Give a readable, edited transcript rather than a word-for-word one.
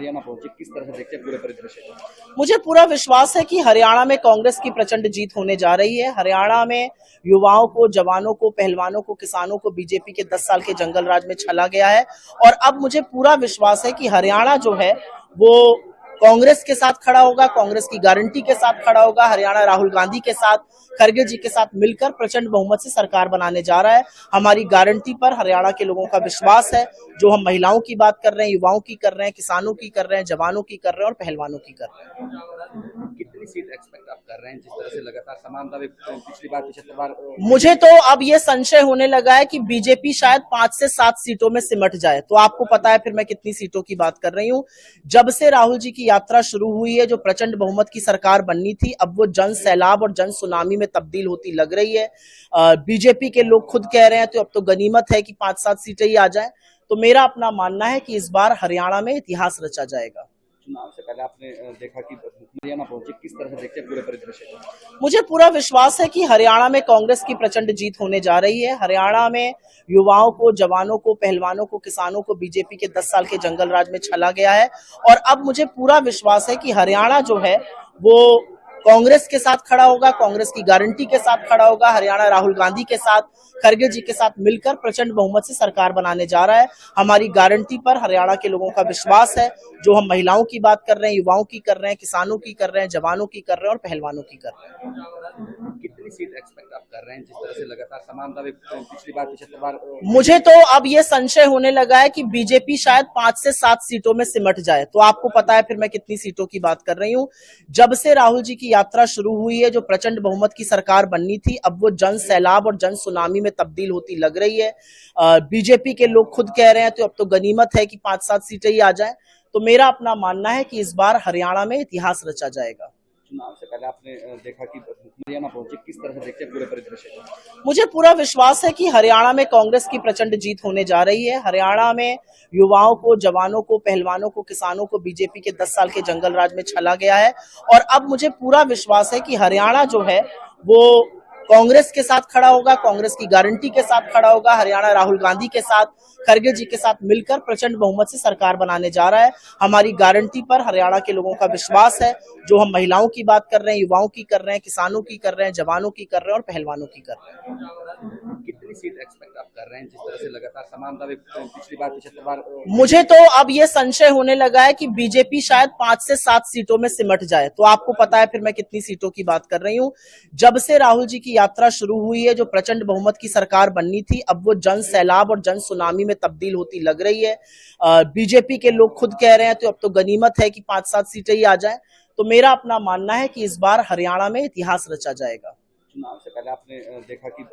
हरियाणा पहुंचे, किस तरह से देखते हैं पूरे परिदृश्य को? मुझे पूरा विश्वास है कि हरियाणा में कांग्रेस की प्रचंड जीत होने जा रही है। हरियाणा में युवाओं को, जवानों को, पहलवानों को, किसानों को बीजेपी के 10 साल के जंगल राज में छला गया है और अब मुझे पूरा विश्वास है कि हरियाणा जो है वो कांग्रेस के साथ खड़ा होगा, कांग्रेस की गारंटी के साथ खड़ा होगा। हरियाणा राहुल गांधी के साथ, खड़गे जी के साथ मिलकर प्रचंड बहुमत से सरकार बनाने जा रहा है। हमारी गारंटी पर हरियाणा के लोगों का विश्वास है। जो हम महिलाओं की बात कर रहे हैं, युवाओं की कर रहे हैं, किसानों की कर रहे हैं, जवानों की कर रहे हैं और पहलवानों की कर रहे हैं। कितनी सीट एक्सपेक्ट आप कर रहे हैं, जिस तरह से लगातार समानता भी पिछली बार 75 बार? मुझे तो अब ये संशय होने लगा है कि बीजेपी शायद 5 से 7 सीटों में सिमट जाए। तो आपको पता है फिर मैं कितनी सीटों की बात कर रही हूँ। जब से राहुल जी की यात्रा शुरू हुई है, जो प्रचंड बहुमत की सरकार बननी थी, अब वो जन सैलाब और जन सुनामी में तब्दील होती लग रही है। बीजेपी के लोग खुद कह रहे हैं तो अब तो गनीमत है कि 5-7 सीटें ही आ जाएं। तो मेरा अपना मानना है कि इस बार हरियाणा में इतिहास रचा जाएगा। चुनाव से पहले आपने देखा कि हरियाणा पहुंचे, किस तरह से देखते हैं पूरे परिदृश्य को? मुझे पूरा विश्वास है कि हरियाणा में कांग्रेस की प्रचंड जीत होने जा रही है। हरियाणा में युवाओं को, जवानों को, पहलवानों को, किसानों को बीजेपी के 10 साल के जंगल राज में छला गया है और अब मुझे पूरा विश्वास है कि हरियाणा जो है वो कांग्रेस के साथ खड़ा होगा, कांग्रेस की गारंटी के साथ खड़ा होगा। हरियाणा राहुल गांधी के साथ, खड़गे जी के साथ मिलकर प्रचंड बहुमत से सरकार बनाने जा रहा है। हमारी गारंटी पर हरियाणा के लोगों का विश्वास है। जो हम महिलाओं की बात कर रहे हैं, युवाओं की कर रहे हैं, किसानों की कर रहे हैं, जवानों की कर रहे हैं और पहलवानों की कर रहे हैं। कितनी सीट एक्सपेक्ट आप कर रहे हैं, जिस तरह से लगातार समानता भी पिछली बार 75 बार? मुझे तो अब ये संशय होने लगा है कि बीजेपी शायद 5 से 7 सीटों में सिमट जाए। तो आपको पता है फिर मैं कितनी सीटों की बात कर रही हूँ। जब से राहुल जी की यात्रा शुरू हुई है, जो प्रचंड बहुमत की सरकार बननी थी, अब वो जन सैलाब और जन सुनामी में तब्दील होती लग रही है। बीजेपी के लोग खुद कह रहे हैं तो अब तो गनीमत है कि 5-7 सीटें ही आ जाएं। तो मेरा अपना मानना है कि इस बार हरियाणा में इतिहास रचा जाएगा। चुनाव से पहले आपने देखा कि हरियाणा पहुंचे, किस तरह से देखते हैं पूरे परिदृश्य को? मुझे पूरा विश्वास है कि हरियाणा में कांग्रेस की प्रचंड जीत होने जा रही है। हरियाणा में युवाओं को, जवानों को, पहलवानों को, किसानों को बीजेपी के 10 साल के जंगल राज में छला गया है और अब मुझे पूरा विश्वास है कि हरियाणा जो है वो कांग्रेस के साथ खड़ा होगा, कांग्रेस की गारंटी के साथ खड़ा होगा। हरियाणा राहुल गांधी के साथ, खड़गे जी के साथ मिलकर प्रचंड बहुमत से सरकार बनाने जा रहा है। हमारी गारंटी पर हरियाणा के लोगों का विश्वास है। जो हम महिलाओं की बात कर रहे हैं, युवाओं की कर रहे हैं, किसानों की कर रहे हैं, जवानों की कर रहे हैं और पहलवानों की कर रहे हैं। कितनी सीट एक्सपेक्ट आप कर रहे हैं, जिस तरह से लगातार समानता भी पिछली बार 75 बार? मुझे तो अब ये संशय होने लगा है कि बीजेपी शायद 5 से 7 सीटों में सिमट जाए। तो आपको पता है फिर मैं कितनी सीटों की बात कर रही हूँ। जब से राहुल जी की यात्रा शुरू हुई है, जो प्रचंड बहुमत की सरकार बननी थी, अब वो जन सैलाब और जन सुनामी में तब्दील होती लग रही है। बीजेपी के लोग खुद कह रहे हैं तो अब तो गनीमत है कि 5-7 सीटें ही आ जाएं। तो मेरा अपना मानना है कि इस बार हरियाणा में इतिहास रचा जाएगा। चुनाव से पहले आपने देखा कि